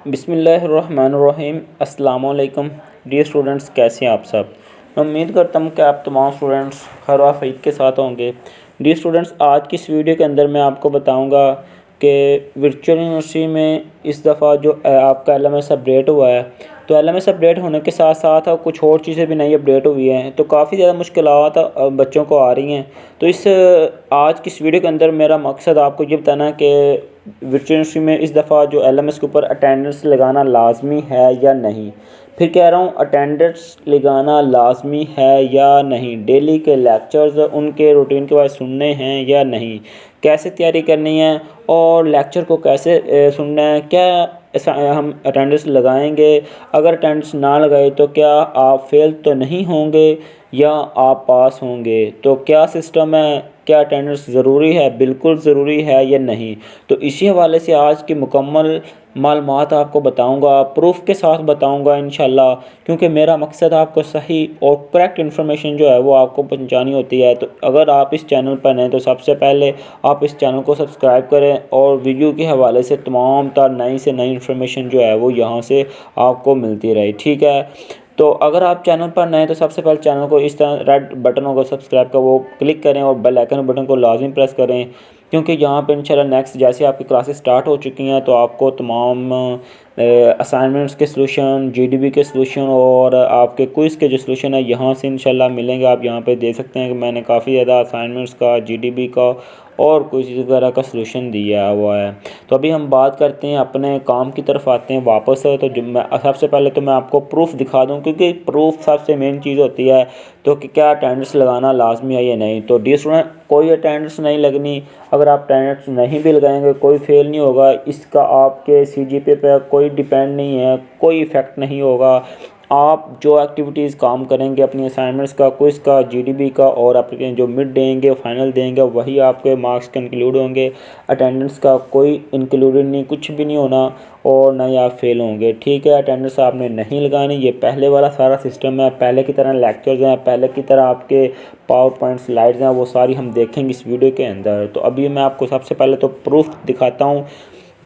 बिस्मिल्लाहिर्रहमानिर्रहीम। अस्सलाम वालेकुम डियर स्टूडेंट्स, कैसे हैं आप सब। मैं उम्मीद करता हूँ कि आप तमाम स्टूडेंट्स खैर आफियत के साथ होंगे। डियर स्टूडेंट्स, आज की इस वीडियो के अंदर मैं आपको बताऊँगा कि वर्चुअल यूनिवर्सिटी में इस दफ़ा जो आपका LMS अपडेट हुआ है, तो LMS अपडेट होने के साथ साथ कुछ और चीज़ें भी नई अपडेट हुई हैं, तो काफ़ी ज़्यादा मुश्किलात बच्चों को आ रही हैं। तो इस आज की इस वीडियो के अंदर मेरा मकसद आपको ये बताना है कि वर्चुअल यूनिवर्सिटी में इस दफ़ा जो LMS के ऊपर अटेंडेंस लगाना लाजमी है या नहीं। फिर कह रहा हूँ, अटेंडेंस लगाना लाजमी है या नहीं, डेली के लेक्चर्स उनके रूटीन के बाद सुनने हैं या नहीं, कैसे तैयारी करनी है और लेक्चर को कैसे सुनना है, क्या ऐसा हम अटेंडेंस लगाएंगे। अगर अटेंडेंस ना लगाए तो क्या आप फेल तो नहीं होंगे या आप पास होंगे। तो क्या सिस्टम है, क्या अटेंडेंस ज़रूरी है, बिल्कुल ज़रूरी है या नहीं। तो इसी हवाले से आज की मुकम्मल मालूमात आपको बताऊंगा, प्रूफ के साथ बताऊंगा इंशाल्लाह, क्योंकि मेरा मकसद आपको सही और करेक्ट इन्फॉर्मेशन जो है वो आपको पहुंचानी होती है। तो अगर आप इस चैनल पर नए तो सबसे पहले आप इस चैनल को सब्सक्राइब करें और वीडियो के हवाले से तमाम तर नई से नई इन्फॉर्मेशन जो है वो यहाँ से आपको मिलती रहे, ठीक है। तो अगर आप चैनल पर नए तो सबसे पहले चैनल को इस तरह रेड बटन होगा सब्सक्राइब का, वो क्लिक करें और बेल आइकन बटन को लाजिम प्रेस करें, क्योंकि यहाँ पे इंशाल्लाह नेक्स्ट जैसे आपकी क्लासेस स्टार्ट हो चुकी हैं तो आपको तमाम असाइनमेंट्स के सलूशन, GDB के सलूशन और आपके क्विज़ के जो सलूशन है यहाँ से इंशाल्लाह मिलेंगे। आप यहाँ पे देख सकते हैं कि मैंने काफ़ी ज़्यादा असाइनमेंट्स का, GDB का और क्विज़ वगैरह का सलूशन दिया हुआ है। तो अभी हम बात करते हैं, अपने काम की तरफ आते हैं वापस। तो जो मैं सबसे पहले तो मैं आपको प्रूफ दिखा दूं, क्योंकि प्रूफ सबसे मेन चीज़ होती है। तो कि क्या अटेंडेंस लगाना लाजमी है या नहीं। तो डियर स्टूडेंट, कोई अटेंडेंस नहीं लगनी। अगर आप अटेंडेंस नहीं भी लगाएंगे कोई फेल नहीं होगा, इसका आपके CGPA पे कोई डिपेंड नहीं है, कोई इफ़ेक्ट नहीं होगा। आप जो एक्टिविटीज़ काम करेंगे अपनी असाइनमेंट्स का, क्विज़ का, GDB का और आपके जो मिड देंगे, फाइनल देंगे, वही आपके मार्क्स के इंक्लूड होंगे। अटेंडेंस का कोई इंक्लूडेड नहीं, कुछ भी नहीं होना और ना ही आप फेल होंगे, ठीक है। अटेंडेंस आपने नहीं लगानी, ये पहले वाला सारा सिस्टम है, पहले की तरह लेक्चर्स हैं, पहले की तरह आपके पावर पॉइंट स्लाइड्स हैं, वो सारी हम देखेंगे इस वीडियो के अंदर। तो अभी मैं आपको सबसे पहले तो प्रूफ दिखाता हूँ,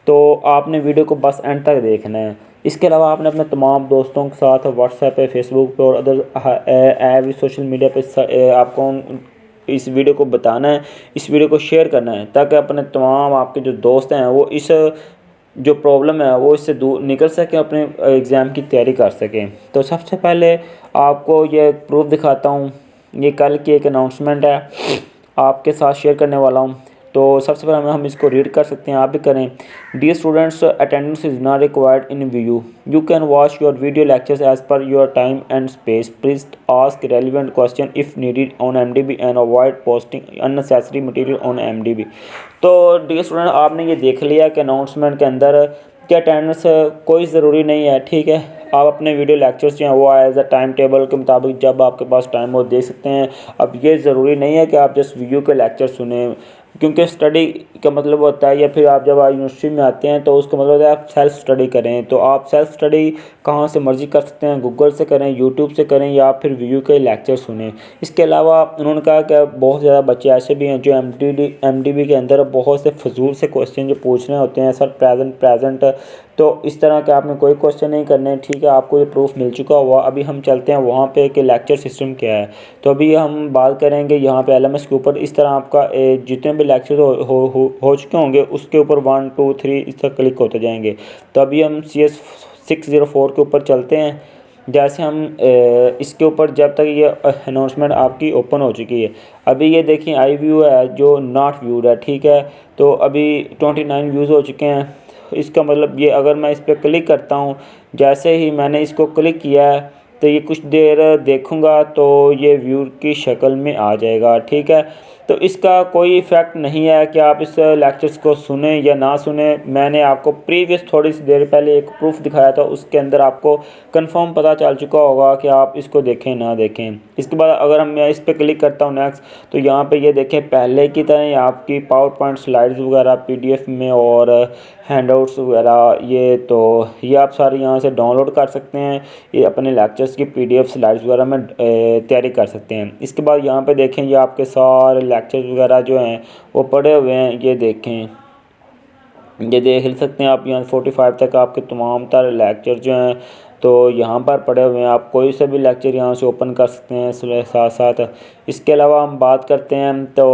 तो आपने वीडियो को बस एंड तक देखना है। इसके अलावा आपने अपने तमाम दोस्तों के साथ व्हाट्सएप पे, फेसबुक पे और अदर सोशल मीडिया पे आपको इस वीडियो को बताना है, इस वीडियो को शेयर करना है, ताकि अपने तमाम आपके जो दोस्त हैं वो इस जो प्रॉब्लम है वो इससे दूर निकल सकें, अपने एग्ज़ाम की तैयारी कर सकें। तो सबसे पहले आपको ये प्रूफ दिखाता हूँ। ये कल की एक अनाउंसमेंट है, आपके साथ शेयर करने वाला हूँ। तो सबसे पहले हम इसको रीड कर सकते हैं, आप भी करें। Dear students, attendance is not required in view, you can watch your video lectures as per your time and space, please ask relevant question if needed on MDB and avoid posting unnecessary material on MDB। तो dear student, आपने ये देख लिया कि announcement के अंदर कि attendance कोई ज़रूरी नहीं है, ठीक है। आप अपने वीडियो लेक्चर्स जो हैं वो एज अ टाइम टेबल के मुताबिक जब आपके पास टाइम हो देख सकते हैं। अब ये ज़रूरी नहीं है कि आप जस्ट वीडियो के लेक्चर सुने, क्योंकि स्टडी का मतलब होता है, या फिर आप जब यूनिवर्सिटी में आते हैं तो उसका मतलब होता है आप सेल्फ़ स्टडी करें। तो आप सेल्फ़ स्टडी कहाँ से मर्ज़ी कर सकते हैं, गूगल से करें, यूट्यूब से करें या फिर वीडियो के लेक्चर सुने। इसके अलावा उन्होंने कहा कि बहुत ज़्यादा बच्चे ऐसे भी हैं जो MDB के अंदर बहुत से फजूल से क्वेश्चन जो पूछ रहे होते हैं, सर प्रेजेंट। तो इस तरह के आपने कोई क्वेश्चन नहीं करने, ठीक है। आपको ये प्रूफ मिल चुका हुआ। अभी हम चलते हैं वहाँ पे कि लेक्चर सिस्टम क्या है। तो अभी हम बात करेंगे यहाँ पे LMS के ऊपर। इस तरह आपका जितने भी लेक्चर हो चुके होंगे उसके ऊपर 1 2 3 इस तरह क्लिक होते जाएंगे। तो अभी हम CS 604 के ऊपर चलते हैं। जैसे हम इसके ऊपर जब तक ये अनाउंसमेंट आपकी ओपन हो चुकी है, अभी ये देखिए आई व्यू है जो नॉट व्यूड है, ठीक है। तो अभी 29 व्यूज़ हो चुके हैं। इसका मतलब ये, अगर मैं इस पर क्लिक करता हूँ, जैसे ही मैंने इसको क्लिक किया है तो ये कुछ देर देखूँगा तो ये व्यू की शक्ल में आ जाएगा, ठीक है। तो इसका कोई इफ़ेक्ट नहीं है कि आप इस लेक्चर्स को सुने या ना सुने। मैंने आपको प्रीवियस थोड़ी सी देर पहले एक प्रूफ दिखाया था, उसके अंदर आपको कंफर्म पता चल चुका होगा कि आप इसको देखें ना देखें। इसके बाद अगर मैं इस पर क्लिक करता हूँ नेक्स्ट, तो यहाँ पे ये देखें पहले की तरह आपकी पावर पॉइंट स्लाइड्स वगैरह PDF में और हैंडआउट्स वगैरह, ये आप सारे यहाँ से डाउनलोड कर सकते हैं। ये अपने लेक्चर्स की PDF स्लाइड्स वगैरह में तैयारी कर सकते हैं। इसके बाद यहाँ पे देखें ये आपके सारे लेक्चर्स वगैरह जो हैं वो पड़े हुए हैं, ये देखें। ये देख ही सकते हैं आप, यहाँ 45 तक आपके तमाम तरह लेक्चर जो हैं तो यहाँ पर पड़े हुए हैं। आप कोई से भी लेक्चर यहाँ से ओपन कर सकते हैं साथ साथ। इसके अलावा हम बात करते हैं तो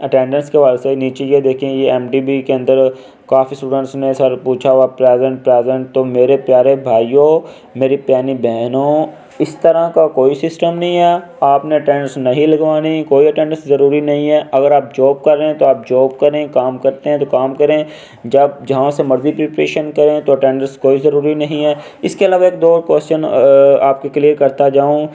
अटेंडेंस के हवाले से, नीचे ये देखें, ये एमडीबी के अंदर काफ़ी स्टूडेंट्स ने सर पूछा हुआ प्रेजेंट प्रेजेंट। तो मेरे प्यारे भाइयों, मेरी प्यारी बहनों, इस तरह का कोई सिस्टम नहीं है। आपने अटेंडेंस नहीं लगवानी, कोई अटेंडेंस ज़रूरी नहीं है। अगर आप जॉब कर रहे हैं तो आप जॉब करें, काम करते हैं तो काम करें, जब जहाँ से मर्ज़ी प्रिपरेशन करें, तो अटेंडेंस कोई ज़रूरी नहीं है। इसके अलावा एक दो क्वेश्चन आपके क्लियर करता जाऊँ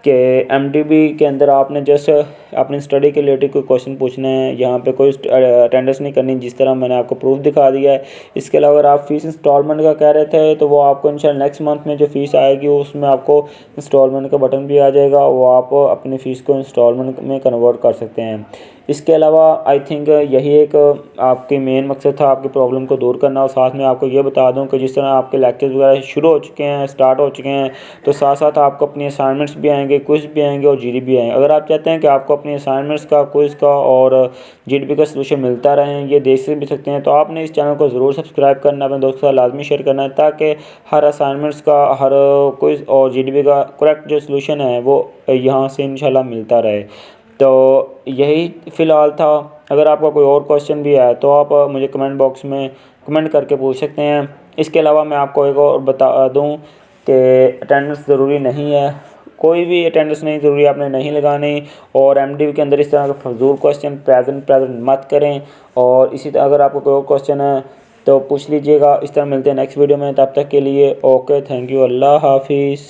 कि एमडीबी के अंदर आपने जस्ट अपनी स्टडी के रिलेटेड कोई क्वेश्चन पूछना है, यहाँ पे कोई अटेंडेंस नहीं करनी, जिस तरह मैंने आपको प्रूफ दिखा दिया है। इसके अलावा अगर आप फीस इंस्टॉलमेंट का कह रहे थे तो वो आपको इंशाल्लाह नेक्स्ट मंथ में जो फ़ीस आएगी उसमें आपको इंस्टॉलमेंट का बटन भी आ जाएगा, वो आप अपनी फ़ीस को इंस्टॉलमेंट में कन्वर्ट कर सकते हैं। इसके अलावा आई थिंक यही एक आपके मेन मकसद था, आपकी प्रॉब्लम को दूर करना। और साथ में आपको ये बता दूं कि जिस तरह आपके लेक्चर्स वगैरह शुरू हो चुके हैं, स्टार्ट हो चुके हैं, तो साथ साथ आपको अपनी असाइनमेंट्स भी आएंगे, क्विज़ भी आएंगे और जीडी भी आएंगे। अगर आप चाहते हैं कि आपको अपनी असाइनमेंट्स का, क्विज़ का और जीडी का सलूशन मिलता रहे, ये देख भी सकते हैं, तो आपने इस चैनल को ज़रूर सब्सक्राइब करना, अपने दोस्तों के साथ लाजमी शेयर करना है, ताकि हर असाइनमेंट्स का, हर क्विज़ और जीडी का करेक्ट जो सलूशन है वो यहाँ से इंशाल्लाह मिलता रहे। तो यही फ़िलहाल था। अगर आपका कोई और क्वेश्चन भी है तो आप मुझे कमेंट बॉक्स में कमेंट करके पूछ सकते हैं। इसके अलावा मैं आपको एक और बता दूं कि अटेंडेंस ज़रूरी नहीं है, कोई भी अटेंडेंस नहीं ज़रूरी, आपने नहीं लगानी। और एमडीयू के अंदर इस तरह का फजूल क्वेश्चन प्रेजेंट प्रेजेंट मत करें। और इसी तरह अगर आपको कोई और क्वेश्चन है तो पूछ लीजिएगा। इस तरह मिलते हैं नेक्स्ट वीडियो में, तब तक के लिए ओके, थैंक यू, अल्लाह हाफिज़।